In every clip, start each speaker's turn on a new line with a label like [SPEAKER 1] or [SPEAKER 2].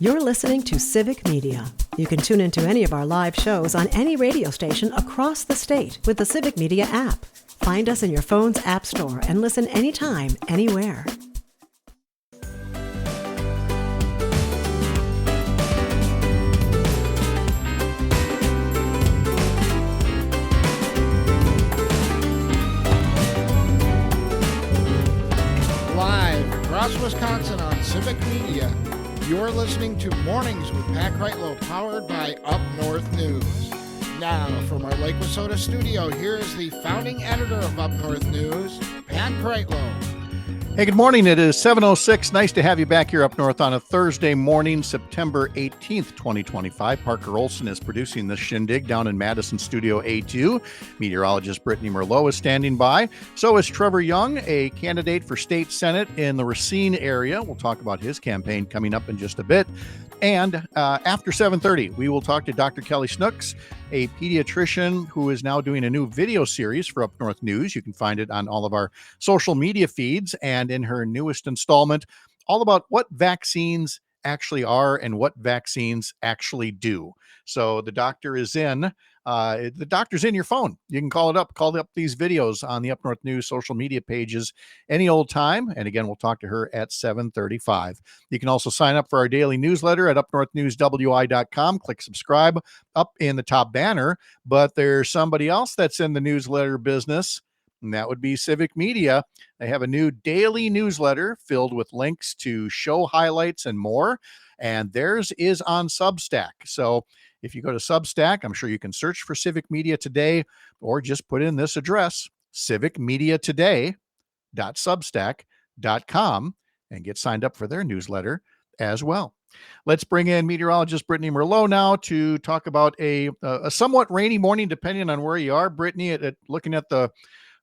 [SPEAKER 1] You're listening to Civic Media. You can tune into any of our live shows on any radio station across the state with the Civic Media app. Find us in your phone's app store and listen anytime, anywhere.
[SPEAKER 2] Live across Wisconsin on Civic Media, you're listening to Mornings with Pat Kreitlow, powered by Up North News. Now, from our Lake Wissota studio, here is the founding editor of Up North News, Pat Kreitlow.
[SPEAKER 3] Hey, good morning. It is 7:06. Nice to have you back here up north on a Thursday morning, September 18th, 2025. Parker Olson is producing this shindig down in Madison Studio A2. Meteorologist Brittany Merlot is standing by. So is Trevor Young, a candidate for state senate in the Racine area. We'll talk about his campaign coming up in just a bit. And after 7:30, we will talk to Dr. Kelly Snooks, a pediatrician who is now doing a new video series for Up North News. You can find it on all of our social media feeds, and in her newest installment, all about what vaccines actually are and what vaccines actually do. So the doctor is in. The doctor's in your phone. You can call up these videos on the Up North News social media pages any old time. And again, we'll talk to her at 7:35. You can also sign up for our daily newsletter at upnorthnewswi.com. Click subscribe up in the top banner. But there's somebody else that's in the newsletter business, and that would be Civic Media. They have a new daily newsletter filled with links to show highlights and more. And theirs is on Substack. So if you go to Substack, I'm sure you can search for Civic Media Today, or just put in this address, civicmediatoday.substack.com, and get signed up for their newsletter as well. Let's bring in meteorologist Brittany Merlot now to talk about a somewhat rainy morning, depending on where you are. Brittany, looking at the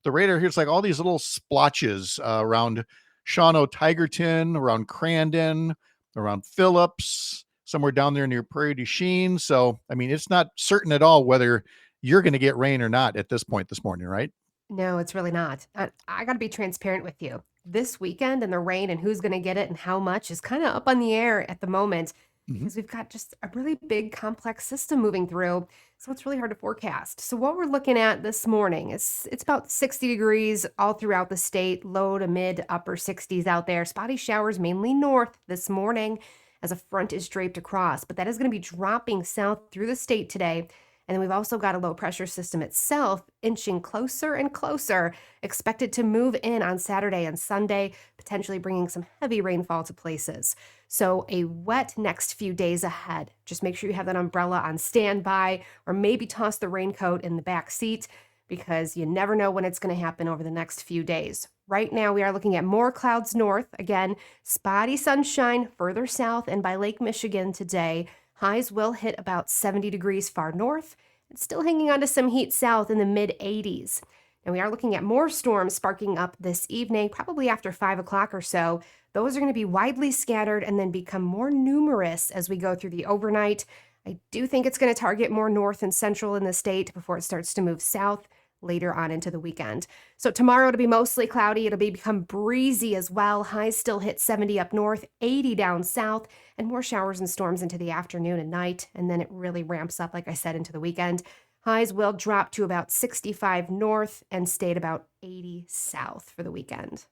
[SPEAKER 3] radar here, it's like all these little splotches around Shawano-Tigerton, around Crandon, around Phillips, somewhere down there near Prairie du Chien. So, I mean, it's not certain at all whether you're going to get rain or not at this point this morning, right?
[SPEAKER 4] No, it's really not. I got to be transparent with you. This weekend and the rain and who's going to get it and how much is kind of up on the air at the moment because we've got just a really big complex system moving through. So it's really hard to forecast. So what we're looking at this morning is it's about 60 degrees all throughout the state, low to mid upper 60s out there. Spotty showers mainly north this morning as a front is draped across, but that is going to be dropping south through the state today. And then we've also got a low pressure system itself inching closer and closer, expected to move in on Saturday and Sunday, potentially bringing some heavy rainfall to places. So a wet next few days ahead. Just make sure you have that umbrella on standby, or maybe toss the raincoat in the back seat, because you never know when it's going to happen over the next few days. Right now, we are looking at more clouds north. Again, spotty sunshine further south and by Lake Michigan today. Highs will hit about 70 degrees far north and still hanging on to some heat south in the mid-80s. And we are looking at more storms sparking up this evening, probably after 5 o'clock or so. Those are going to be widely scattered and then become more numerous as we go through the overnight. I do think it's going to target more north and central in the state before it starts to move south later on into the weekend. So tomorrow it'll be mostly cloudy. It'll become breezy as well. Highs still hit 70 up north, 80 down south, and more showers and storms into the afternoon and night. And then it really ramps up, like I said, into the weekend. Highs will drop to about 65 north and stay at about 80 south for the weekend.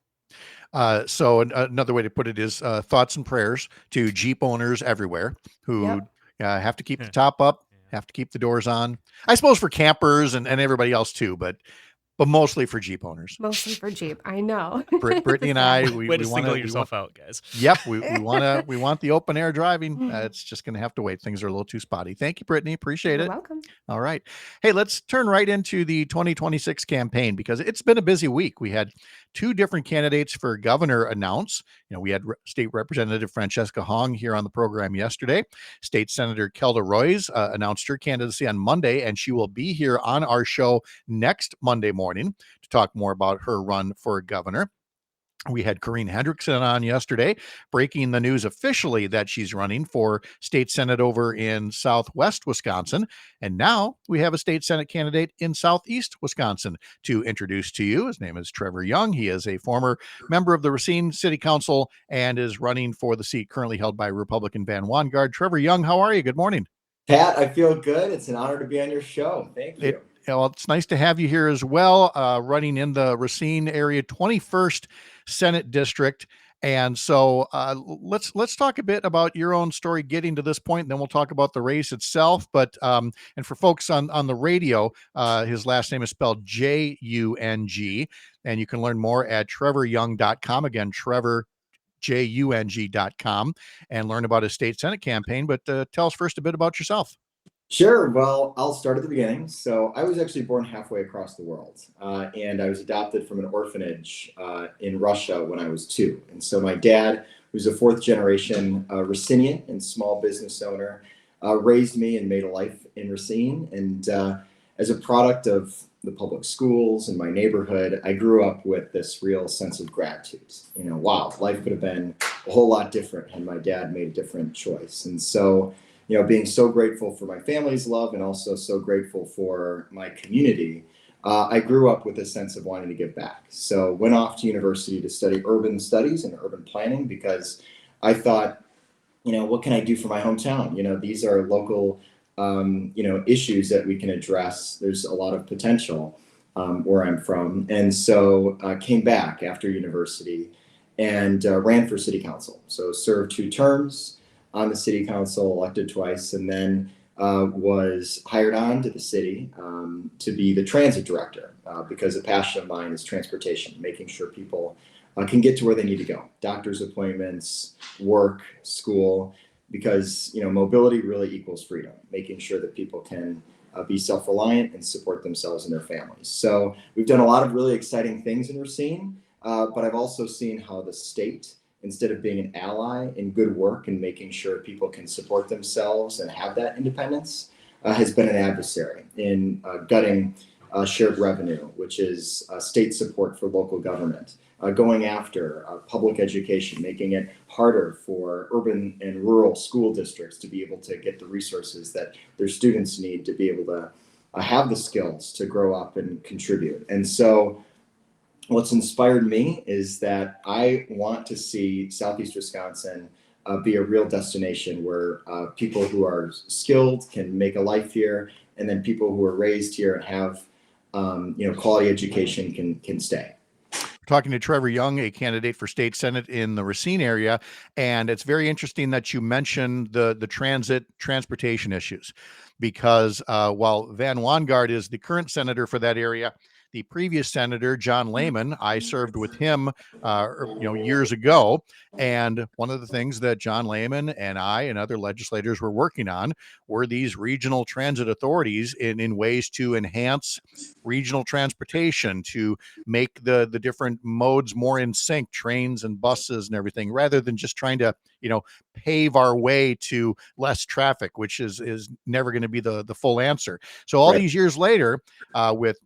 [SPEAKER 3] So another way to put it is thoughts and prayers to Jeep owners everywhere who have to keep the top up, have to keep the doors on. I suppose for campers and everybody else too, but mostly for Jeep owners.
[SPEAKER 4] Mostly for Jeep, I know.
[SPEAKER 3] Brittany and I, we
[SPEAKER 5] Way to
[SPEAKER 3] want
[SPEAKER 5] single yourself out, guys.
[SPEAKER 3] Yep, we want the open air driving. It's just going to have to wait. Things are a little too spotty. Thank you, Brittany. Appreciate
[SPEAKER 4] You're
[SPEAKER 3] it.
[SPEAKER 4] welcome.
[SPEAKER 3] All right. Hey, let's turn right into the 2026 campaign because it's been a busy week. We had two different candidates for governor announce. We had State Representative Francesca Hong here on the program yesterday. State Senator Kelda Roys announced her candidacy on Monday, and she will be here on our show next Monday morning to talk more about her run for governor. We had Corinne Hendrickson on yesterday, breaking the news officially that she's running for state senate over in southwest Wisconsin. And now we have a state senate candidate in southeast Wisconsin to introduce to you. His name is Trevor Young. He is a former member of the Racine City Council and is running for the seat currently held by Republican Van Wangard. Trevor Young, how are you? Good morning.
[SPEAKER 5] Pat, I feel good. It's an honor to be on your show. Thank you.
[SPEAKER 3] Well, it's nice to have you here as well, running in the Racine area 21st Senate District. And so let's talk a bit about your own story getting to this point, and then we'll talk about the race itself. But and for folks on the radio, his last name is spelled Jung, and you can learn more at trevoryoung.com. Again, trevorjung.com, and learn about his state Senate campaign. But tell us first a bit about yourself.
[SPEAKER 5] Sure. Well, I'll start at the beginning. So I was actually born halfway across the world, and I was adopted from an orphanage in Russia when I was 2. And so my dad, who's a 4th generation Racinian and small business owner, raised me and made a life in Racine. And as a product of the public schools and my neighborhood, I grew up with this real sense of gratitude. Wow, life could have been a whole lot different had my dad made a different choice. And so being so grateful for my family's love and also so grateful for my community, I grew up with a sense of wanting to give back. So went off to university to study urban studies and urban planning because I thought, what can I do for my hometown? These are local, issues that we can address. There's a lot of potential where I'm from. And so I came back after university and ran for city council. So served 2 terms on the city council, elected twice, and then was hired on to the city to be the transit director because a passion of mine is transportation, making sure people can get to where they need to go, doctor's appointments, work, school, because mobility really equals freedom, making sure that people can be self-reliant and support themselves and their families. So we've done a lot of really exciting things in Racine, but I've also seen how the state, instead of being an ally in good work and making sure people can support themselves and have that independence, has been an adversary in gutting shared revenue, which is state support for local government, going after public education, making it harder for urban and rural school districts to be able to get the resources that their students need to be able to have the skills to grow up and contribute. And so what's inspired me is that I want to see Southeast Wisconsin be a real destination where people who are skilled can make a life here, and then people who are raised here and have quality education can stay.
[SPEAKER 3] We're talking to Trevor Young, a candidate for state senate in the Racine area, and it's very interesting that you mentioned the transportation issues, because while Van Wangard is the current senator for that area, the previous senator, John Lehman, I served with him, years ago. And one of the things that John Lehman and I and other legislators were working on were these regional transit authorities in ways to enhance regional transportation, to make the different modes more in sync, trains and buses and everything, rather than just trying to, pave our way to less traffic, which is never going to be the full answer. So all these years later, with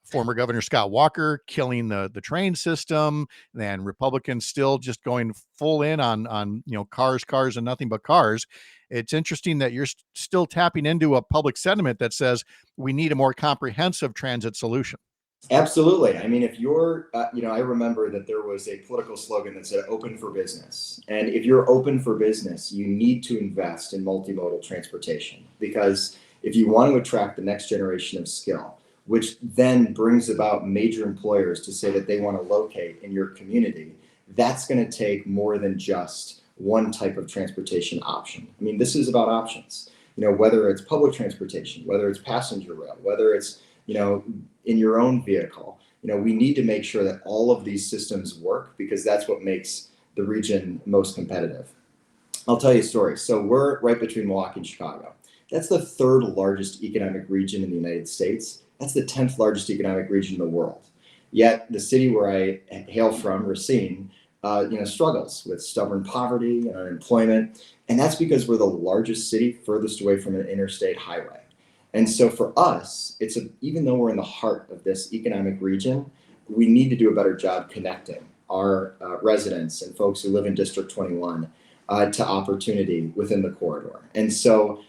[SPEAKER 3] former Governor Scott Walker killing the train system, and Republicans still just going full in on cars and nothing but cars. It's interesting that you're still tapping into a public sentiment that says we need a more comprehensive transit solution.
[SPEAKER 5] Absolutely. I mean, if you're, I remember that there was a political slogan that said open for business. And if you're open for business, you need to invest in multimodal transportation, because if you want to attract the next generation of skill, which then brings about major employers to say that they want to locate in your community, that's going to take more than just one type of transportation option. I mean, this is about options, whether it's public transportation, whether it's passenger rail, whether it's, in your own vehicle. We need to make sure that all of these systems work, because that's what makes the region most competitive. I'll tell you a story. So we're right between Milwaukee and Chicago. That's the 3rd largest economic region in the United States. That's the 10th largest economic region in the world. Yet the city where I hail from, Racine, struggles with stubborn poverty and unemployment. And that's because we're the largest city furthest away from an interstate highway. And so for us, even though we're in the heart of this economic region, we need to do a better job connecting our residents and folks who live in District 21 to opportunity within the corridor. And so,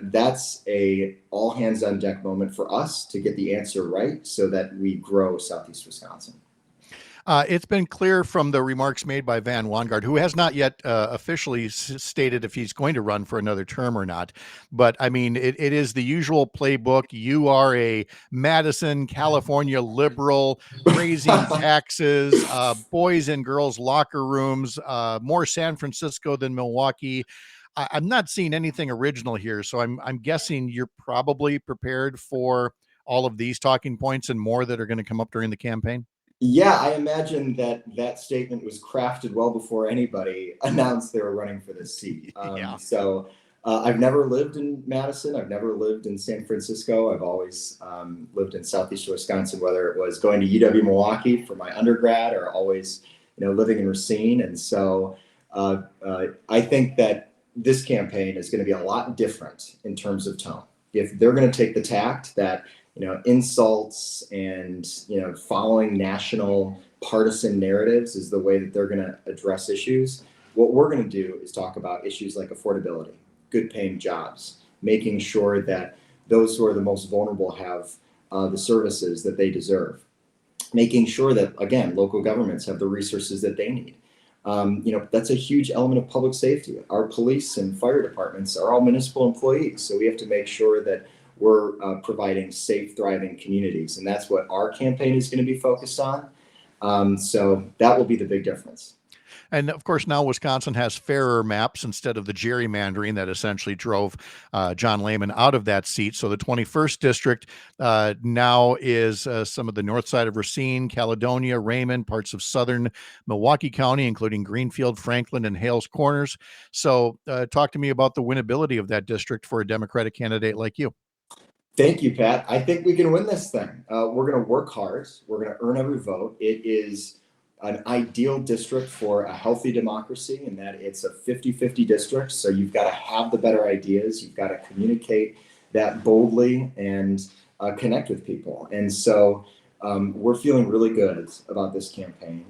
[SPEAKER 5] that's a all hands on deck moment for us to get the answer right so that we grow Southeast Wisconsin.
[SPEAKER 3] It's been clear from the remarks made by Van Wanggaard, who has not yet officially stated if he's going to run for another term or not. But I mean, it is the usual playbook. You are a Madison, California liberal, raising taxes, boys and girls locker rooms, more San Francisco than Milwaukee. I'm not seeing anything original here. So I'm guessing you're probably prepared for all of these talking points and more that are going to come up during the campaign.
[SPEAKER 5] Yeah, I imagine that statement was crafted well before anybody announced they were running for this seat. So I've never lived in Madison. I've never lived in San Francisco. I've always lived in Southeast Wisconsin, whether it was going to UW Milwaukee for my undergrad or always, living in Racine. And so I think that this campaign is going to be a lot different in terms of tone. If they're going to take the tact that insults and, following national partisan narratives is the way that they're going to address issues. What we're going to do is talk about issues like affordability, good paying jobs, making sure that those who are the most vulnerable have the services that they deserve, making sure that, again, local governments have the resources that they need. That's a huge element of public safety. Our police and fire departments are all municipal employees, so we have to make sure that we're providing safe, thriving communities. And that's what our campaign is going to be focused on. So that will be the big difference.
[SPEAKER 3] And of course, now Wisconsin has fairer maps instead of the gerrymandering that essentially drove John Lehman out of that seat. So the 21st district now is some of the north side of Racine, Caledonia, Raymond, parts of southern Milwaukee County, including Greenfield, Franklin, and Hales Corners. So talk to me about the winnability of that district for a Democratic candidate like you.
[SPEAKER 5] Thank you, Pat. I think we can win this thing. We're going to work hard. We're going to earn every vote. It is an ideal district for a healthy democracy in that it's a 50-50 district. So you've got to have the better ideas. You've got to communicate that boldly and connect with people. And so we're feeling really good about this campaign.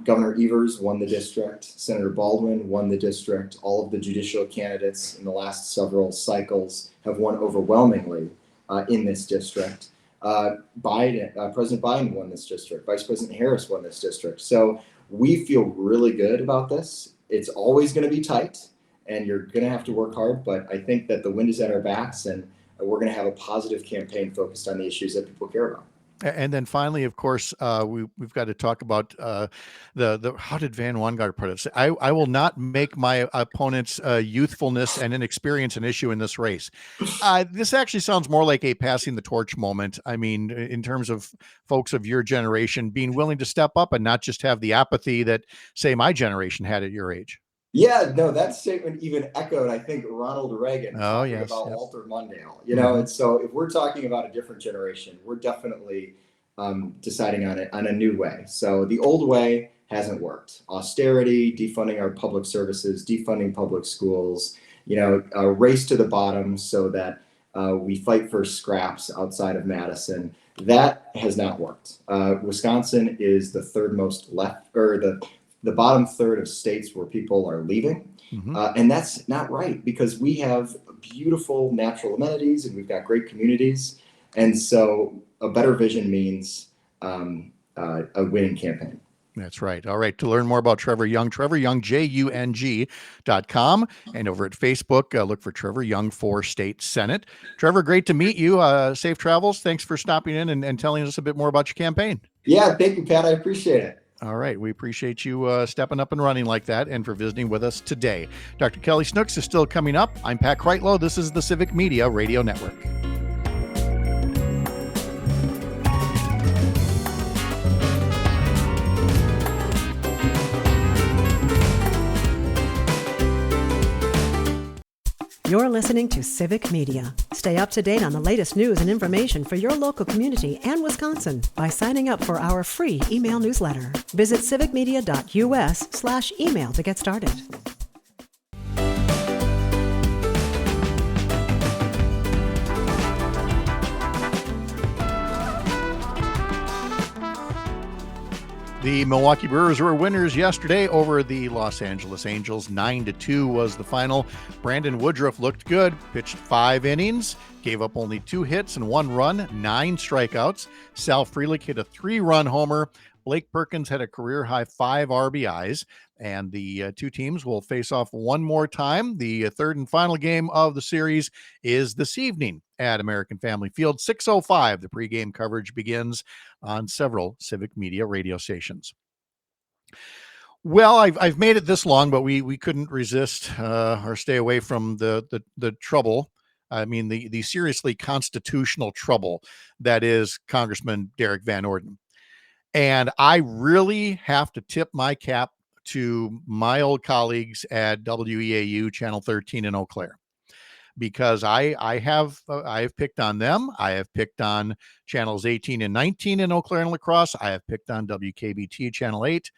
[SPEAKER 5] Governor Evers won the district. Senator Baldwin won the district. All of the judicial candidates in the last several cycles have won overwhelmingly in this district. President Biden won this district. Vice President Harris won this district. So we feel really good about this. It's always going to be tight, and you're going to have to work hard. But I think that the wind is at our backs, and we're going to have a positive campaign focused on the issues that people care about.
[SPEAKER 3] And then finally, of course, we've got to talk about the how did Van Wanggaard put it? I will not make my opponent's youthfulness and inexperience an issue in this race. This actually sounds more like a passing the torch moment. I mean, in terms of folks of your generation being willing to step up and not just have the apathy that, say, my generation had at your age.
[SPEAKER 5] Yeah, no, that statement even echoed, I think, Ronald Reagan about Walter Mondale. And so if we're talking about a different generation, we're definitely deciding on a new way. So the old way hasn't worked. Austerity, defunding our public services, defunding public schools, a race to the bottom so that we fight for scraps outside of Madison. That has not worked. Wisconsin is the third most left, or the bottom third of states where people are leaving. And that's not right, because we have beautiful natural amenities and we've got great communities. And so a better vision means a winning campaign.
[SPEAKER 3] That's right. All right. To learn more about Trevor Young, TrevorYoung.com, and over at Facebook, look for Trevor Young for State Senate. Trevor, great to meet you. Safe travels. Thanks for stopping in and telling us a bit more about your campaign.
[SPEAKER 5] Yeah. Thank you, Pat. I appreciate it.
[SPEAKER 3] All right. We appreciate you stepping up and running like that and for visiting with us today. Dr. Kelly Snooks is still coming up. I'm Pat Kreitlow. This is the Civic Media Radio Network.
[SPEAKER 1] You're listening to Civic Media. Stay up to date on the latest news and information for your local community and Wisconsin by signing up for our free email newsletter. Visit civicmedia.us/email to get started.
[SPEAKER 3] The Milwaukee Brewers were winners yesterday over the Los Angeles Angels. 9-2 was the final. Brandon Woodruff looked good, pitched 5 innings, gave up only 2 hits and 1 run, 9 strikeouts. Sal Frelick hit a 3-run homer. Blake Perkins had a career-high 5 RBIs. And the two teams will face off one more time. The third and final game of the series is this evening at American Family Field, 6:05. The pregame coverage begins on several Civic Media radio stations. Well, I've made it this long, but we couldn't resist or stay away from the trouble. I mean, the seriously constitutional trouble that is Congressman Derek Van Orden. And I really have to tip my cap to my old colleagues at WEAU Channel 13 in Eau Claire, because I have picked on them. I have picked on channels 18 and 19 in Eau Claire and La Crosse. I have picked on WKBT Channel 8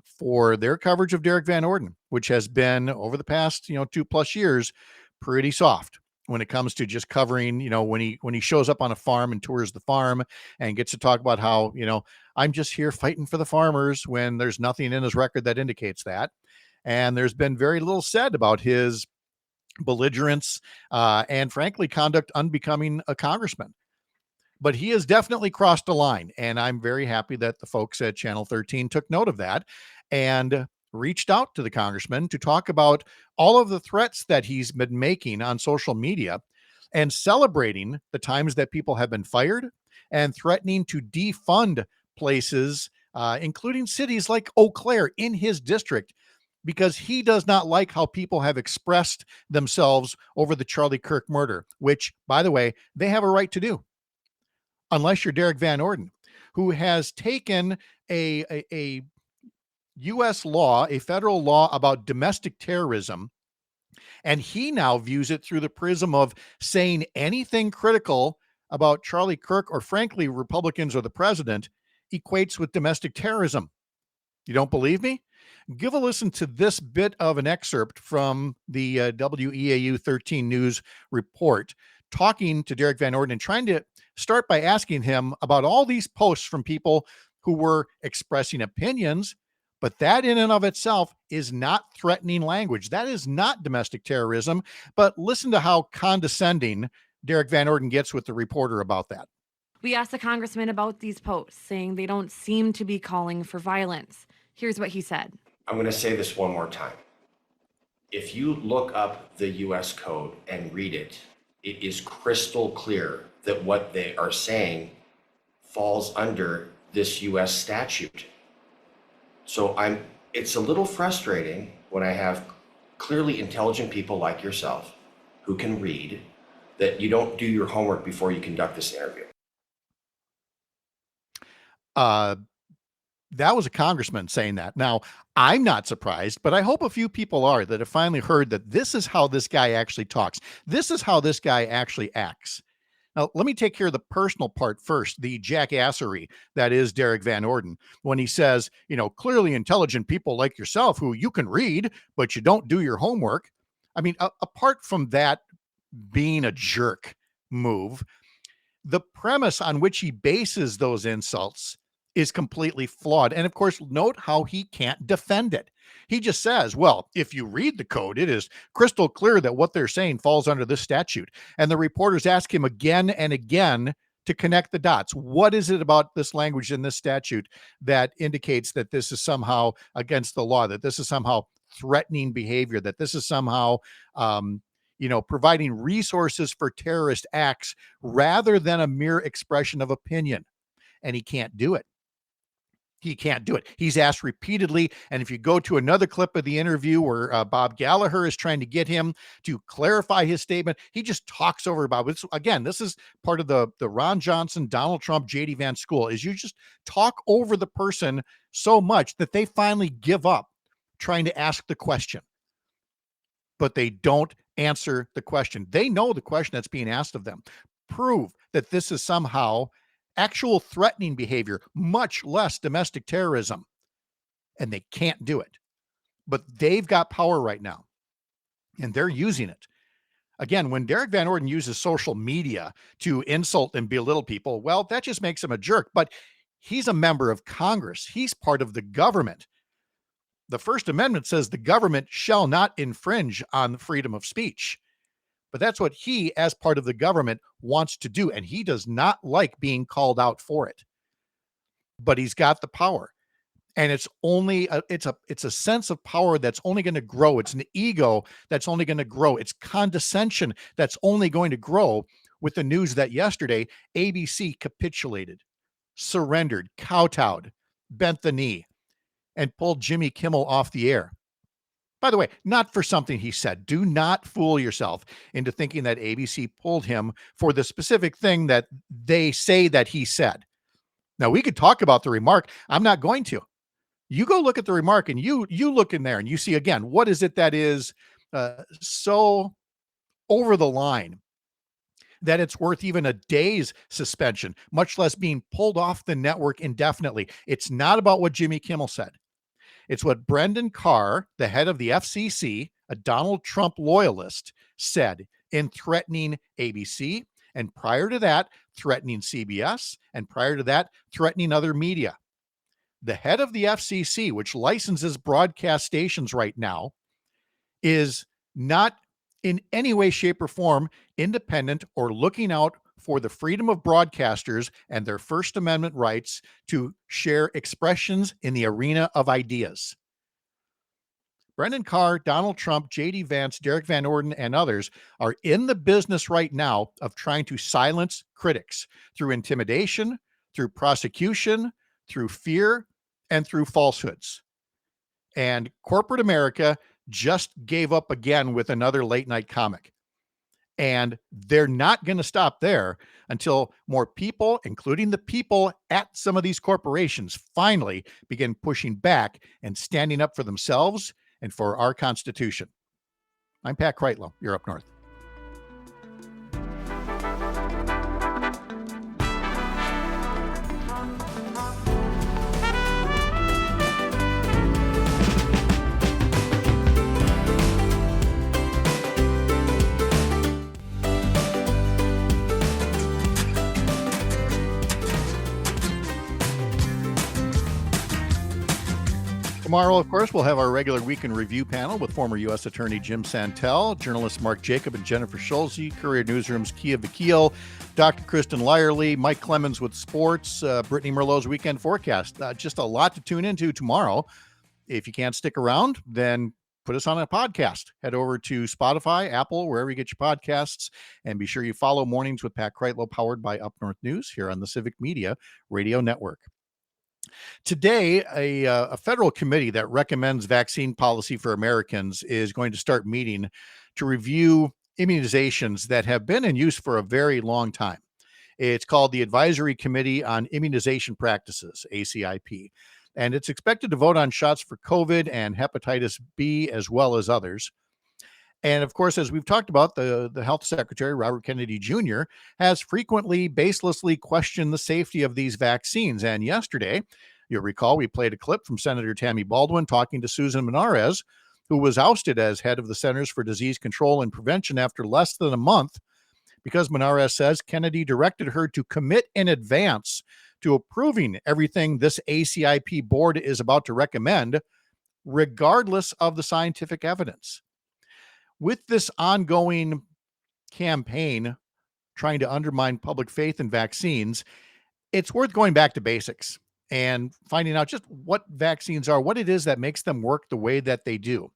[SPEAKER 3] for their coverage of Derek Van Orden, which has been over the past 2+ years pretty soft when it comes to just covering, when he shows up on a farm and tours the farm and gets to talk about how, I'm just here fighting for the farmers, when there's nothing in his record that indicates that. And there's been very little said about his belligerence and frankly, conduct unbecoming a congressman. But he has definitely crossed a line. And I'm very happy that the folks at Channel 13 took note of that and reached out to the congressman to talk about all of the threats that he's been making on social media and celebrating the times that people have been fired and threatening to defund places, including cities like Eau Claire in his district, because he does not like how people have expressed themselves over the Charlie Kirk murder, which, by the way, they have a right to do, unless you're Derek Van Orden, who has taken a U.S. law, a federal law about domestic terrorism, and he now views it through the prism of saying anything critical about Charlie Kirk or, frankly, Republicans or the president equates with domestic terrorism. You don't believe me? Give a listen to this bit of an excerpt from the WEAU 13 News report, talking to Derek Van Orden and trying to start by asking him about all these posts from people who were expressing opinions. But that in and of itself is not threatening language. That is not domestic terrorism. But listen to how condescending Derek Van Orden gets with the reporter about that.
[SPEAKER 6] We asked the congressman about these posts, saying they don't seem to be calling for violence. Here's what he said.
[SPEAKER 7] I'm going to say this one more time. If you look up the U.S. code and read it, it is crystal clear that what they are saying falls under this U.S. statute. So it's a little frustrating when I have clearly intelligent people like yourself who can read, that you don't do your homework before you conduct this interview.
[SPEAKER 3] That was a congressman saying that. Now, I'm not surprised, but I hope a few people are, that have finally heard that this is how this guy actually talks. This is how this guy actually acts. Now, let me take care of the personal part first, the jackassery that is Derek Van Orden, when he says, clearly intelligent people like yourself who you can read, but you don't do your homework. I mean, apart from that being a jerk move, the premise on which he bases those insults is completely flawed. And of course, note how he can't defend it. He just says, well, if you read the code, it is crystal clear that what they're saying falls under this statute. And the reporters ask him again and again to connect the dots. What is it about this language in this statute that indicates that this is somehow against the law, that this is somehow threatening behavior, that this is somehow, providing resources for terrorist acts rather than a mere expression of opinion? And he can't do it. He can't do it. He's asked repeatedly. And if you go to another clip of the interview where Bob Gallagher is trying to get him to clarify his statement, he just talks over Bob. Again, this is part of the Ron Johnson, Donald Trump, J.D. Vance school, is you just talk over the person so much that they finally give up trying to ask the question. But they don't answer the question. They know the question that's being asked of them. Prove that this is somehow actual threatening behavior, much less domestic terrorism. And they can't do it. But they've got power right now, and they're using it. Again, when Derek Van Orden uses social media to insult and belittle people, well, that just makes him a jerk. But He's a member of Congress. He's part of the government. The First Amendment says the government shall not infringe on freedom of speech. But that's what he, as part of the government, wants to do. And he does not like being called out for it. But he's got the power. And it's only it's a sense of power that's only going to grow. It's an ego that's only going to grow. It's condescension that's only going to grow with the news that yesterday ABC capitulated, surrendered, kowtowed, bent the knee, and pulled Jimmy Kimmel off the air. By the way, not for something he said. Do not fool yourself into thinking that ABC pulled him for the specific thing that they say that he said. Now, we could talk about the remark. I'm not going to. You go look at the remark and you look in there and you see, again, what is it that is so over the line that it's worth even a day's suspension, much less being pulled off the network indefinitely. It's not about what Jimmy Kimmel said. It's what Brendan Carr, the head of the FCC, a Donald Trump loyalist, said in threatening ABC, and prior to that, threatening CBS, and prior to that, threatening other media. The head of the FCC, which licenses broadcast stations right now, is not in any way, shape, or form independent or looking out for the freedom of broadcasters and their First Amendment rights to share expressions in the arena of ideas. Brendan Carr, Donald Trump, J.D. Vance, Derek Van Orden, and others are in the business right now of trying to silence critics through intimidation, through prosecution, through fear, and through falsehoods. And corporate America just gave up again with another late night comic. And they're not going to stop there until more people, including the people at some of these corporations, finally begin pushing back and standing up for themselves and for our Constitution. I'm Pat Kreitlow. You're Up North. Tomorrow, of course, we'll have our regular weekend review panel with former U.S. Attorney Jim Santel, journalists Mark Jacob and Jennifer Schulze, Courier Newsroom's Kia Vakil, Dr. Kristen Lyerly, Mike Clemens with sports, Brittany Merlot's weekend forecast. Just a lot to tune into tomorrow. If you can't stick around, then put us on a podcast. Head over to Spotify, Apple, wherever you get your podcasts, and be sure you follow Mornings with Pat Kreitlow, powered by Up North News here on the Civic Media Radio Network. Today, a federal committee that recommends vaccine policy for Americans is going to start meeting to review immunizations that have been in use for a very long time. It's called the Advisory Committee on Immunization Practices, ACIP, and it's expected to vote on shots for COVID and hepatitis B as well as others. And of course, as we've talked about, the Health Secretary, Robert Kennedy Jr., has frequently baselessly questioned the safety of these vaccines. And yesterday, you'll recall, we played a clip from Senator Tammy Baldwin talking to Susan Menarez, who was ousted as head of the Centers for Disease Control and Prevention after less than a month, because Menarez says Kennedy directed her to commit in advance to approving everything this ACIP board is about to recommend, regardless of the scientific evidence. With this ongoing campaign trying to undermine public faith in vaccines, it's worth going back to basics and finding out just what vaccines are, what it is that makes them work the way that they do.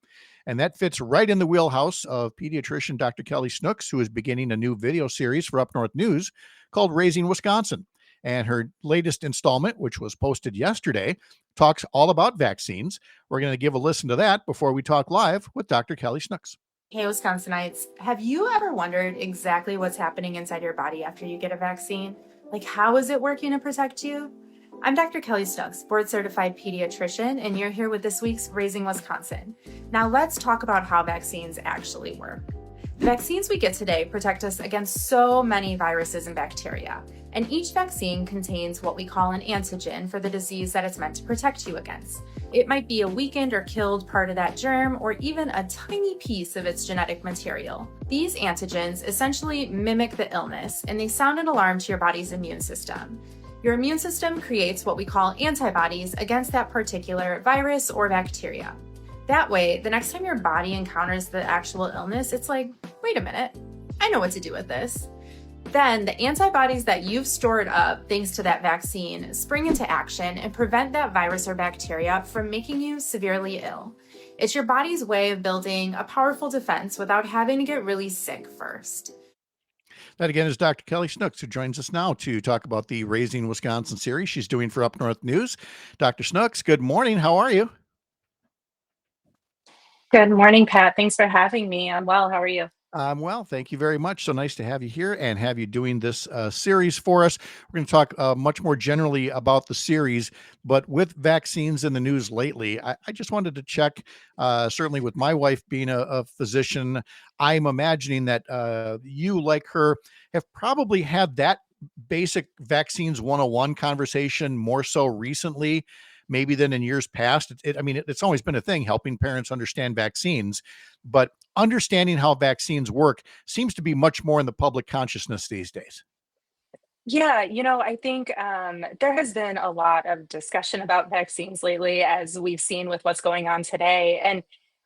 [SPEAKER 3] And that fits right in the wheelhouse of pediatrician Dr. Kelly Snooks, who is beginning a new video series for Up North News called Raising Wisconsin. And her latest installment, which was posted yesterday, talks all about vaccines. We're going to give a listen to that before we talk live with Dr. Kelly Snooks.
[SPEAKER 8] Hey, Wisconsinites, have you ever wondered exactly what's happening inside your body after you get a vaccine? Like, how is it working to protect you? I'm Dr. Kelly Snooks, board-certified pediatrician, and you're here with this week's Raising Wisconsin. Now let's talk about how vaccines actually work. The vaccines we get today protect us against so many viruses and bacteria, and each vaccine contains what we call an antigen for the disease that it's meant to protect you against. It might be a weakened or killed part of that germ, or even a tiny piece of its genetic material. These antigens essentially mimic the illness, and they sound an alarm to your body's immune system. Your immune system creates what we call antibodies against that particular virus or bacteria. That way, the next time your body encounters the actual illness, it's like, wait a minute, I know what to do with this. Then the antibodies that you've stored up thanks to that vaccine spring into action and prevent that virus or bacteria from making you severely ill. It's your body's way of building a powerful defense without having to get really sick first.
[SPEAKER 3] That again is Dr. Kelly Snooks, who joins us now to talk about the Raising Wisconsin series she's doing for Up North News. Dr. Snooks, good morning. How are you?
[SPEAKER 9] Good morning, Pat. Thanks for having me. I'm well. How are you?
[SPEAKER 3] Well, thank you very much. So nice to have you here and have you doing this series for us. We're going to talk much more generally about the series, but with vaccines in the news lately, I just wanted to check, certainly with my wife being a physician, I'm imagining that you, like her, have probably had that basic vaccines 101 conversation more so recently, maybe than in years past. It's always been a thing, helping parents understand vaccines, but understanding how vaccines work seems to be much more in the public consciousness these days.
[SPEAKER 9] Yeah, I think there has been a lot of discussion about vaccines lately, as we've seen with what's going on today. And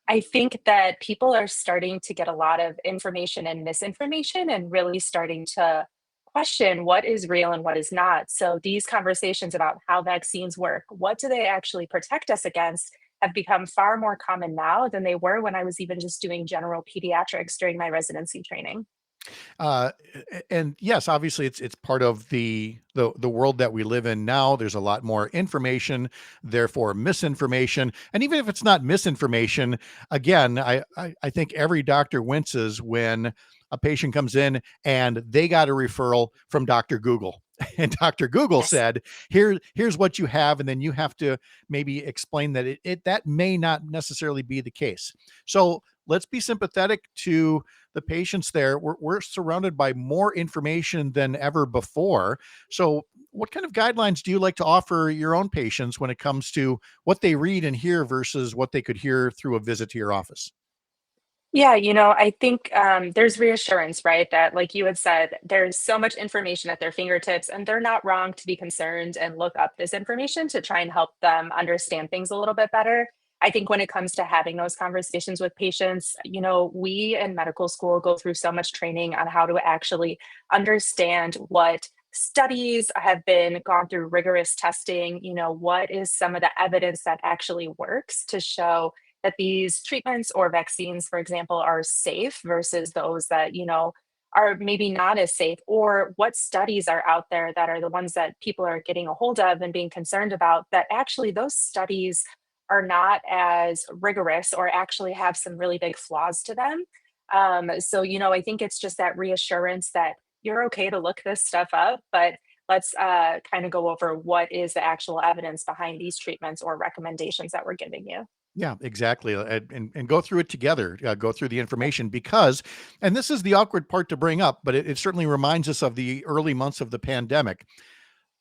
[SPEAKER 9] I think that people are starting to get a lot of information and misinformation and really starting to question what is real and what is not. So these conversations about how vaccines work, what do they actually protect us against, have become far more common now than they were when I was even just doing general pediatrics during my residency training.
[SPEAKER 3] Uh, and yes, obviously it's part of the world that we live in now. There's a lot more information, therefore misinformation. And even if it's not misinformation, again, I think every doctor winces when a patient comes in and they got a referral from Dr. Google. And Dr. Google
[SPEAKER 9] Yes.
[SPEAKER 3] said, here's what you have. And then you have to maybe explain that that may not necessarily be the case. So let's be sympathetic to the patients there. We're surrounded by more information than ever before. So what kind of guidelines do you like to offer your own patients when it comes to what they read and hear versus what they could hear through a visit to your office?
[SPEAKER 9] Yeah, I think there's reassurance, right? That, like you had said, there's so much information at their fingertips, and they're not wrong to be concerned and look up this information to try and help them understand things a little bit better. I think when it comes to having those conversations with patients, we in medical school go through so much training on how to actually understand what studies have been gone through rigorous testing, what is some of the evidence that actually works to show that these treatments or vaccines, for example, are safe versus those that, are maybe not as safe, or what studies are out there that are the ones that people are getting a hold of and being concerned about, that actually those studies are not as rigorous or actually have some really big flaws to them. So, I think it's just that reassurance that you're okay to look this stuff up, but let's kind of go over what is the actual evidence behind these treatments or recommendations that we're giving you.
[SPEAKER 3] Yeah, exactly. And go through it together, go through the information because, and this is the awkward part to bring up, but it certainly reminds us of the early months of the pandemic.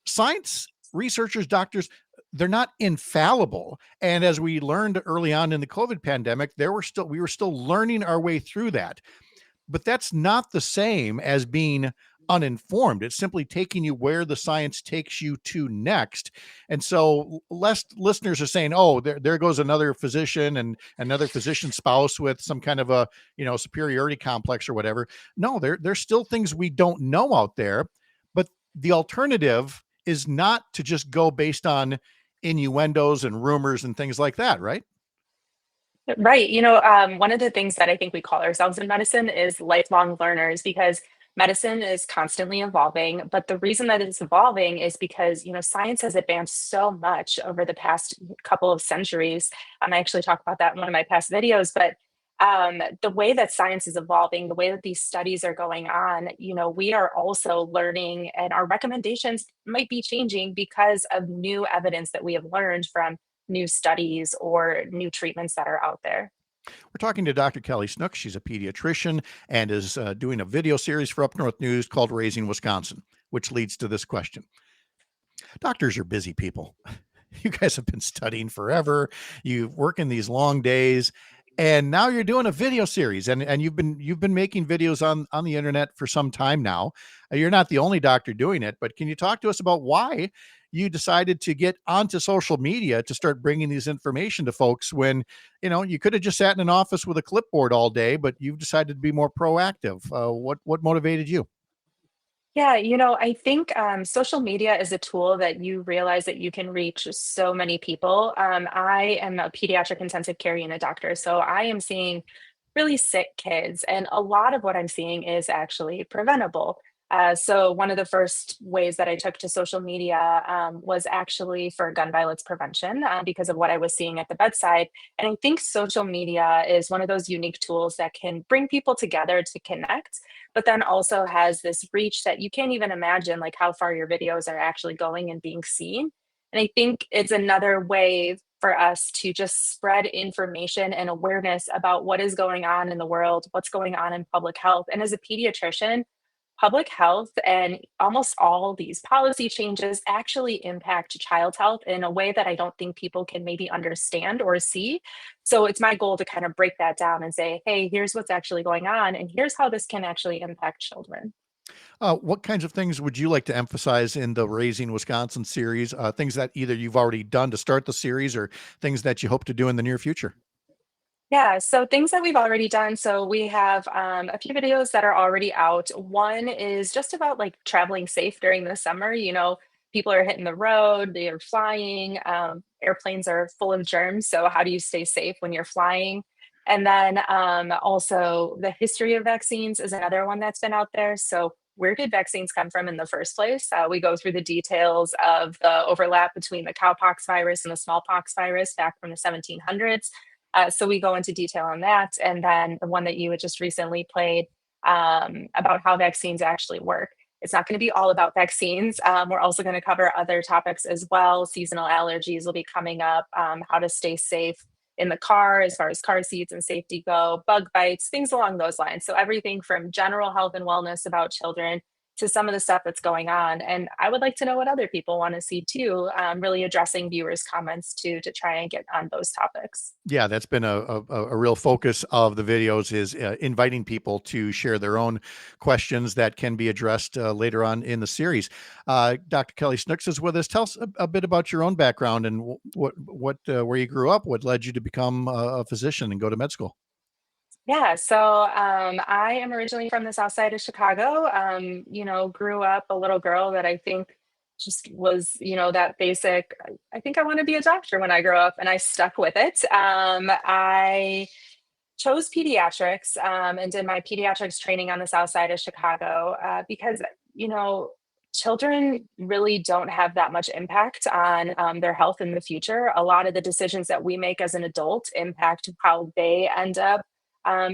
[SPEAKER 3] Science researchers, doctors, they're not infallible. And as we learned early on in the COVID pandemic, we were still learning our way through that. But that's not the same as being uninformed. It's simply taking you where the science takes you to next. And so less listeners are saying, oh, there goes another physician and another physician spouse with some kind of a, superiority complex or whatever. No, there's still things we don't know out there. But the alternative is not to just go based on innuendos and rumors and things like that, right?
[SPEAKER 9] Right. One of the things that I think we call ourselves in medicine is lifelong learners, because medicine is constantly evolving. But the reason that it's evolving is because, science has advanced so much over the past couple of centuries. I actually talk about that in one of my past videos, but the way that science is evolving, the way that these studies are going on, we are also learning, and our recommendations might be changing because of new evidence that we have learned from new studies or new treatments that are out there.
[SPEAKER 3] We're talking to Dr. Kelly Snooks. She's a pediatrician and is doing a video series for Up North News called Raising Wisconsin, which leads to this question. Doctors are busy people. You guys have been studying forever. You work in these long days. And now you're doing a video series, and you've been making videos on the internet for some time now. You're not the only doctor doing it, but can you talk to us about why you decided to get onto social media to start bringing these information to folks when, you could have just sat in an office with a clipboard all day, but you've decided to be more proactive. What motivated you?
[SPEAKER 9] Yeah, I think social media is a tool that you realize that you can reach so many people. I am a pediatric intensive care unit doctor, so I am seeing really sick kids, and a lot of what I'm seeing is actually preventable. So one of the first ways that I took to social media was actually for gun violence prevention because of what I was seeing at the bedside. And I think social media is one of those unique tools that can bring people together to connect, but then also has this reach that you can't even imagine, like how far your videos are actually going and being seen. And I think it's another way for us to just spread information and awareness about what is going on in the world, what's going on in public health. And as a pediatrician, public health and almost all these policy changes actually impact child health in a way that I don't think people can maybe understand or see. So it's my goal to kind of break that down and say, hey, here's what's actually going on, and here's how this can actually impact children.
[SPEAKER 3] What kinds of things would you like to emphasize in the Raising Wisconsin series? Things that either you've already done to start the series or things that you hope to do in the near future?
[SPEAKER 9] Yeah, so things that we've already done. So we have a few videos that are already out. One is just about like traveling safe during the summer. People are hitting the road, they are flying, airplanes are full of germs. So, how do you stay safe when you're flying? And then also, the history of vaccines is another one that's been out there. So, where did vaccines come from in the first place? We go through the details of the overlap between the cowpox virus and the smallpox virus back from the 1700s. So we go into detail on that. And then the one that you had just recently played about how vaccines actually work. It's not going to be all about vaccines. We're also going to cover other topics as well. Seasonal allergies will be coming up, how to stay safe in the car as far as car seats and safety go, bug bites, things along those lines. So everything from general health and wellness about children to some of the stuff that's going on. And I would like to know what other people want to see too, really addressing viewers' comments to try and get on those topics.
[SPEAKER 3] Yeah, that's been a real focus of the videos is inviting people to share their own questions that can be addressed later on in the series. Dr. Kelly Snooks is with us. Tell us a bit about your own background and where you grew up, what led you to become a physician and go to med school.
[SPEAKER 9] Yeah, so I am originally from the south side of Chicago. Grew up a little girl that I think just was, that basic. I think I want to be a doctor when I grow up, and I stuck with it. I chose pediatrics and did my pediatrics training on the south side of Chicago because, children really don't have that much impact on their health in the future. A lot of the decisions that we make as an adult impact how they end up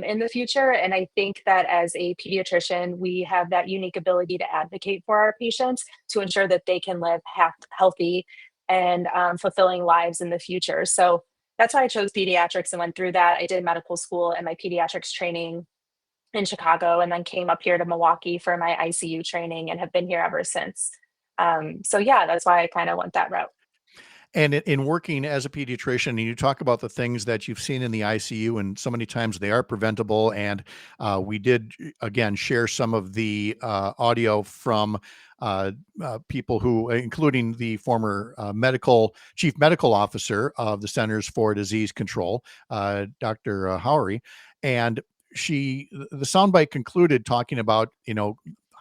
[SPEAKER 9] in the future. And I think that as a pediatrician, we have that unique ability to advocate for our patients to ensure that they can live healthy and fulfilling lives in the future. So that's why I chose pediatrics and went through that. I did medical school and my pediatrics training in Chicago, and then came up here to Milwaukee for my ICU training and have been here ever since. So yeah, that's why I kind of went that route.
[SPEAKER 3] And in working as a pediatrician, and you talk about the things that you've seen in the ICU, and so many times they are preventable. And we did, again, share some of the audio from people who, including the former chief medical officer of the Centers for Disease Control, Dr. Howery. And the soundbite concluded talking about,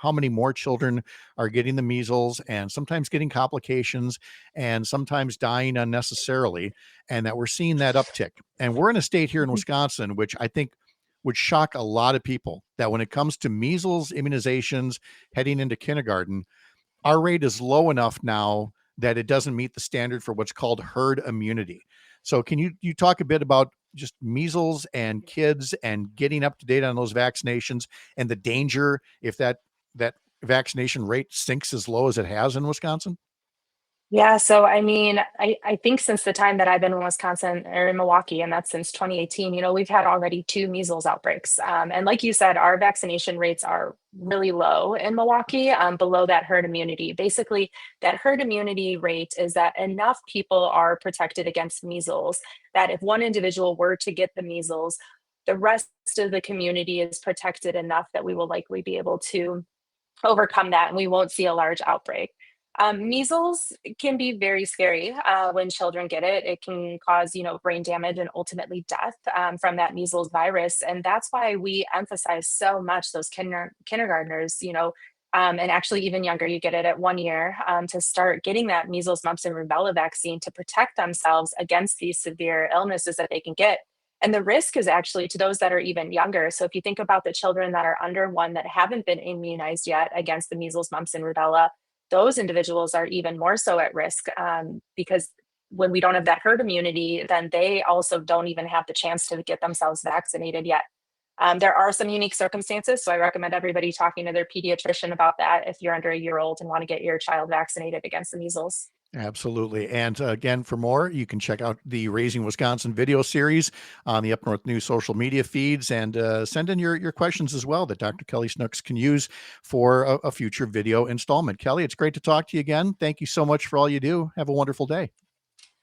[SPEAKER 3] how many more children are getting the measles and sometimes getting complications and sometimes dying unnecessarily, and that we're seeing that uptick. And we're in a state here in Wisconsin, which I think would shock a lot of people, that when it comes to measles immunizations heading into kindergarten, our rate is low enough now that it doesn't meet the standard for what's called herd immunity. So can you talk a bit about just measles and kids and getting up to date on those vaccinations and the danger if that vaccination rate sinks as low as it has in Wisconsin?
[SPEAKER 9] Yeah, so I mean, I think since the time that I've been in Wisconsin or in Milwaukee, and that's since 2018, we've had already two measles outbreaks. And like you said, our vaccination rates are really low in Milwaukee, below that herd immunity. Basically, that herd immunity rate is that enough people are protected against measles that if one individual were to get the measles, the rest of the community is protected enough that we will likely be able to overcome that and we won't see a large outbreak. Measles can be very scary when children get it. It can cause, brain damage and ultimately death from that measles virus. And that's why we emphasize so much those kindergartners, and actually even younger, you get it at 1 year, to start getting that measles, mumps, and rubella vaccine to protect themselves against these severe illnesses that they can get. And the risk is actually to those that are even younger. So if you think about the children that are under 1 that haven't been immunized yet against the measles, mumps, and rubella, those individuals are even more so at risk because when we don't have that herd immunity, then they also don't even have the chance to get themselves vaccinated yet. There are some unique circumstances, so I recommend everybody talking to their pediatrician about that if you're under a year old and want to get your child vaccinated against the measles.
[SPEAKER 3] Absolutely. And again, for more, you can check out the Raising Wisconsin video series on the Up North News social media feeds, and send in your questions as well that Dr. Kelly Snooks can use for a future video installment. Kelly, it's great to talk to you again. Thank you so much for all you do. Have a wonderful day.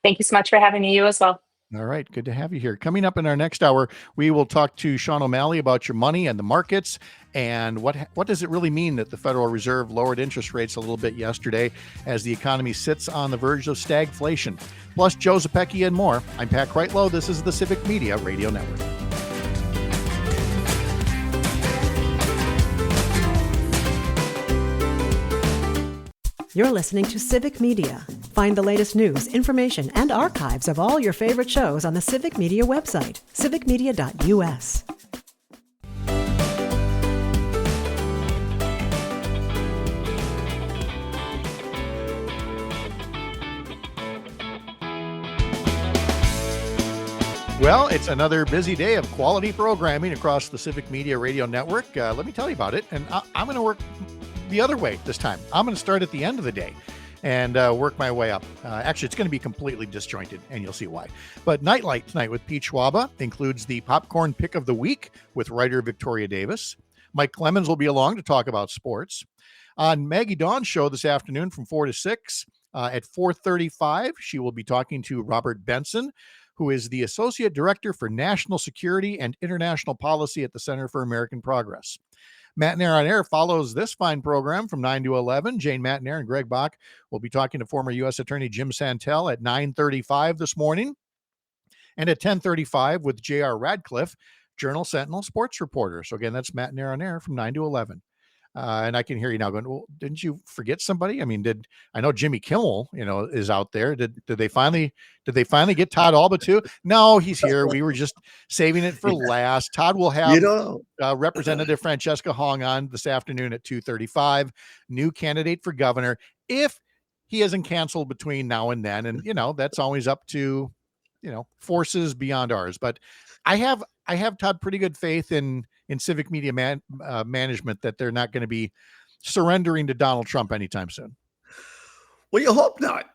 [SPEAKER 9] Thank you so much for having me, you as well.
[SPEAKER 3] All right. Good to have you here. Coming up in our next hour, we will talk to Sean O'Malley about your money and the markets and what does it really mean that the Federal Reserve lowered interest rates a little bit yesterday as the economy sits on the verge of stagflation. Plus, Joe Zepecki and more. I'm Pat Kreitlow. This is the Civic Media Radio Network.
[SPEAKER 1] You're listening to Civic Media. Find the latest news, information, and archives of all your favorite shows on the Civic Media website, civicmedia.us.
[SPEAKER 3] Well, it's another busy day of quality programming across the Civic Media Radio Network. Let me tell you about it. And I'm going to work the other way this time. I'm going to start at the end of the day and work my way up. Actually, it's going to be completely disjointed, and you'll see why. But Nightlight tonight with Pete Schwaba includes the Popcorn Pick of the Week with writer Victoria Davis. Mike Clemens will be along to talk about sports. On Maggie Dawn's show this afternoon from 4 to 6, at 4:35, she will be talking to Robert Benson, who is the Associate Director for National Security and International Policy at the Center for American Progress. Matt and Air on Air follows this fine program from 9 to 11. Jane Matnair and Greg Bach will be talking to former U.S. Attorney Jim Santel at 9:35 this morning. And at 10:35 with J.R. Radcliffe, Journal Sentinel sports reporter. So again, that's Matt and Air on Air from 9 to 11. And I can hear you now going, well, didn't you forget somebody? I mean, I know Jimmy Kimmel, is out there. Did they finally get Todd Alba too? No, he's here. We were just saving it for last. Todd will have Representative Francesca Hong on this afternoon at 2:35, new candidate for governor, if he isn't canceled between now and then. And, that's always up to, forces beyond ours. But I have Todd pretty good faith in Civic Media management that they're not going to be surrendering to Donald Trump anytime soon.
[SPEAKER 10] Well, you hope not.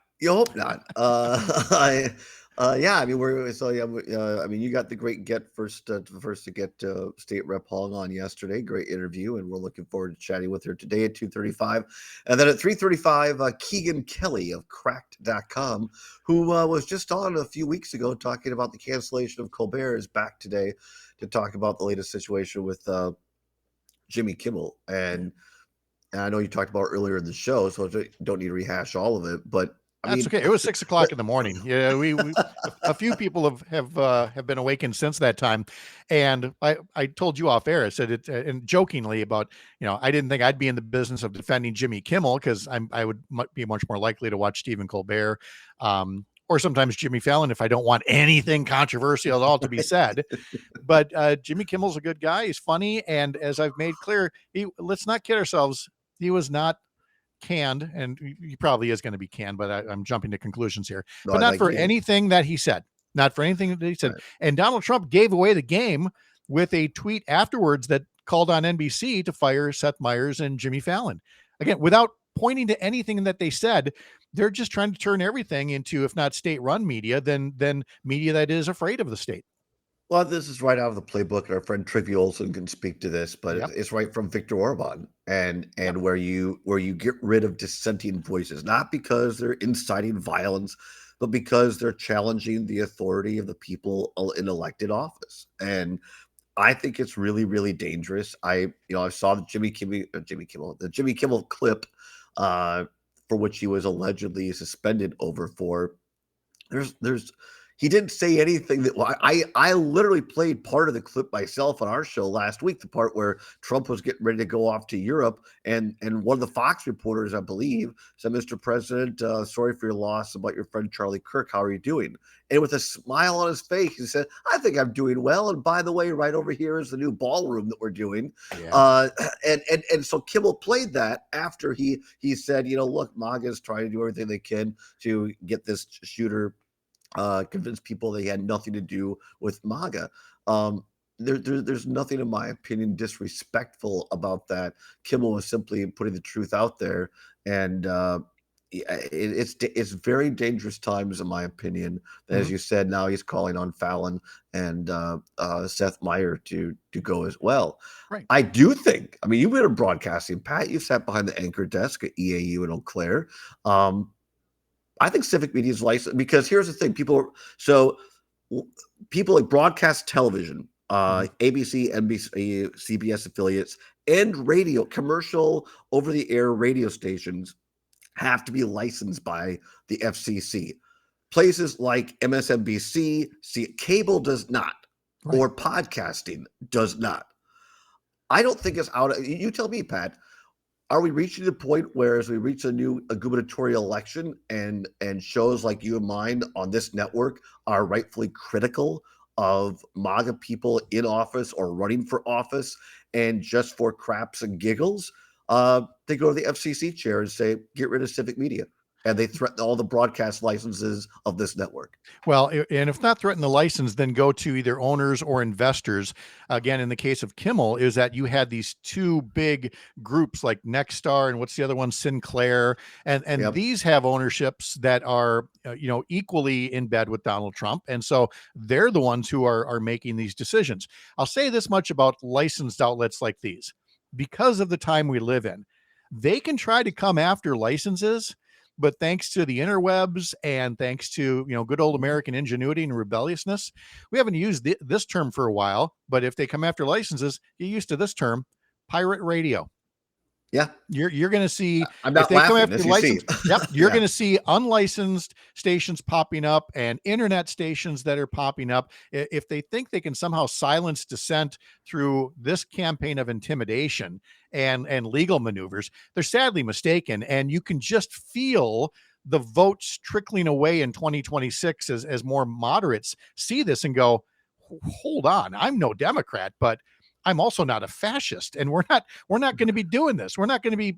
[SPEAKER 10] I mean, you got the great first to get State Rep Hong on yesterday. Great interview, and we're looking forward to chatting with her today at 2:35. And then at 3:35, Keegan Kelly of Cracked.com, who was just on a few weeks ago talking about the cancellation of Colbert, is back today to talk about the latest situation with Jimmy Kimmel. And I know you talked about earlier in the show, so I don't need to rehash all of it, but
[SPEAKER 3] That's okay. It was 6 o'clock in the morning. Yeah, we a few people have been awakened since that time, and I told you off air. I said it and jokingly about I didn't think I'd be in the business of defending Jimmy Kimmel because I would be much more likely to watch Stephen Colbert, or sometimes Jimmy Fallon if I don't want anything controversial at all to be said. But Jimmy Kimmel's a good guy. He's funny, and as I've made clear, let's not kid ourselves. He was not canned, and he probably is going to be canned, but I'm jumping to conclusions here. No, but not for anything that he said. Not for anything that he said. Right. And Donald Trump gave away the game with a tweet afterwards that called on NBC to fire Seth Meyers and Jimmy Fallon. Again, without pointing to anything that they said. They're just trying to turn everything into, if not state-run media, then media that is afraid of the state.
[SPEAKER 10] Well, this is right out of the playbook, and our friend Trivia Olson can speak to this, but it's right from Viktor Orban, and where you get rid of dissenting voices, not because they're inciting violence, but because they're challenging the authority of the people in elected office. And I think it's really, really dangerous. I saw the Jimmy Kimmel clip for which he was allegedly suspended over for. He didn't say anything that I literally played part of the clip myself on our show last week, the part where Trump was getting ready to go off to Europe. And one of the Fox reporters, I believe, said, "Mr. President, sorry for your loss, about your friend Charlie Kirk. How are you doing?" And with a smile on his face, he said, "I think I'm doing well. And by the way, right over here is the new ballroom that we're doing." Yeah. And so Kimmel played that after he said, look, MAGA is trying to do everything they can to get this shooter, convince people they had nothing to do with MAGA. There's nothing, in my opinion, disrespectful about that. Kimmel was simply putting the truth out there, and it's very dangerous times, in my opinion. As you said, now he's calling on Fallon and Seth Meyer to go as well.
[SPEAKER 3] Right.
[SPEAKER 10] I do think. I mean, you've been in broadcasting, Pat. You've sat behind the anchor desk at EAU in Eau Claire. I think civic media is licensed, because here's the thing: people like broadcast television, ABC, NBC, CBS affiliates, and radio, commercial over-the-air radio stations have to be licensed by the FCC. Places like MSNBC, cable does not, or podcasting does not. I don't think it's out. You tell me, Pat. Are we reaching the point where, as we reach a new gubernatorial election, and shows like you and mine on this network are rightfully critical of MAGA people in office or running for office, and just for craps and giggles, they go to the FCC chair and say, get rid of civic media? And they threaten all the broadcast licenses of this network.
[SPEAKER 3] Well, and if not threaten the license, then go to either owners or investors. Again, in the case of Kimmel, is that you had these two big groups like Nexstar and what's the other one, Sinclair, and these have ownerships that are equally in bed with Donald Trump, and so they're the ones who are making these decisions. I'll say this much about licensed outlets like these: because of the time we live in, they can try to come after licenses. But thanks to the interwebs and thanks to, good old American ingenuity and rebelliousness, we haven't used this term for a while. But if they come after licenses, get used to this term: pirate radio.
[SPEAKER 10] Yeah,
[SPEAKER 3] you're going to see.
[SPEAKER 10] I'm not
[SPEAKER 3] if they
[SPEAKER 10] laughing,
[SPEAKER 3] come after
[SPEAKER 10] as
[SPEAKER 3] license,
[SPEAKER 10] you see.
[SPEAKER 3] You're going to see unlicensed stations popping up and internet stations that are popping up. If they think they can somehow silence dissent through this campaign of intimidation and legal maneuvers, they're sadly mistaken. And you can just feel the votes trickling away in 2026 as more moderates see this and go, hold on, I'm no Democrat, but I'm also not a fascist, and we're not going to be doing this. We're not going to be,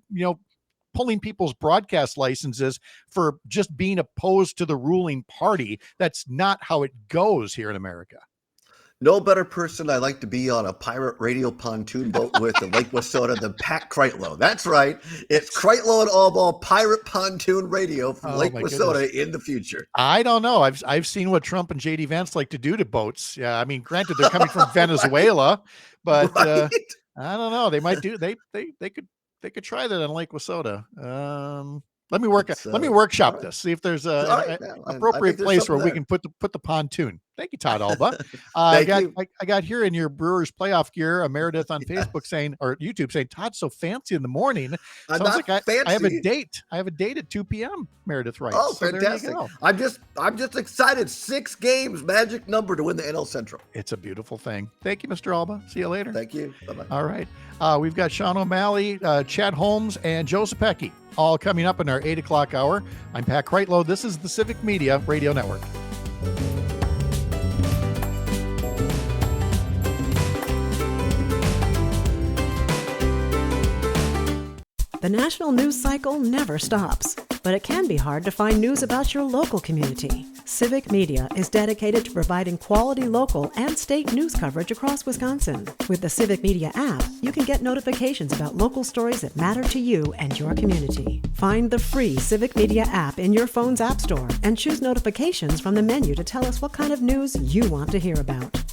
[SPEAKER 3] pulling people's broadcast licenses for just being opposed to the ruling party. That's not how it goes here in America.
[SPEAKER 10] No better person I'd like to be on a pirate radio pontoon boat with in Lake Wissota than Pat Kreitlow. That's right. It's Kreitlow and Allball pirate pontoon radio from Lake Wissota in the future.
[SPEAKER 3] I don't know. I've seen what Trump and JD Vance like to do to boats. Yeah, I mean, granted, they're coming from Venezuela, but I don't know. They might do. They could try that on Lake Wissota. Let me workshop this. See if there's a appropriate place where we can put the pontoon. Thank you, Todd Alba. I got here in your Brewers playoff gear, a Meredith on Facebook saying, or YouTube saying, Todd's so fancy in the morning. Sounds like I have a date. I have a date at 2 p.m. Meredith writes.
[SPEAKER 10] Oh, so fantastic! I'm just excited. 6 games, magic number to win the NL Central.
[SPEAKER 3] It's a beautiful thing. Thank you, Mr. Alba. See you later.
[SPEAKER 10] Thank you. Bye-bye.
[SPEAKER 3] All right. We've got Sean O'Malley, Chad Holmes, and Joe Zepecki all coming up in our 8 o'clock hour. I'm Pat Kreitlow. This is the Civic Media Radio Network.
[SPEAKER 1] The national news cycle never stops, but it can be hard to find news about your local community. Civic Media is dedicated to providing quality local and state news coverage across Wisconsin. With the Civic Media app, you can get notifications about local stories that matter to you and your community. Find the free Civic Media app in your phone's app store and choose notifications from the menu to tell us what kind of news you want to hear about.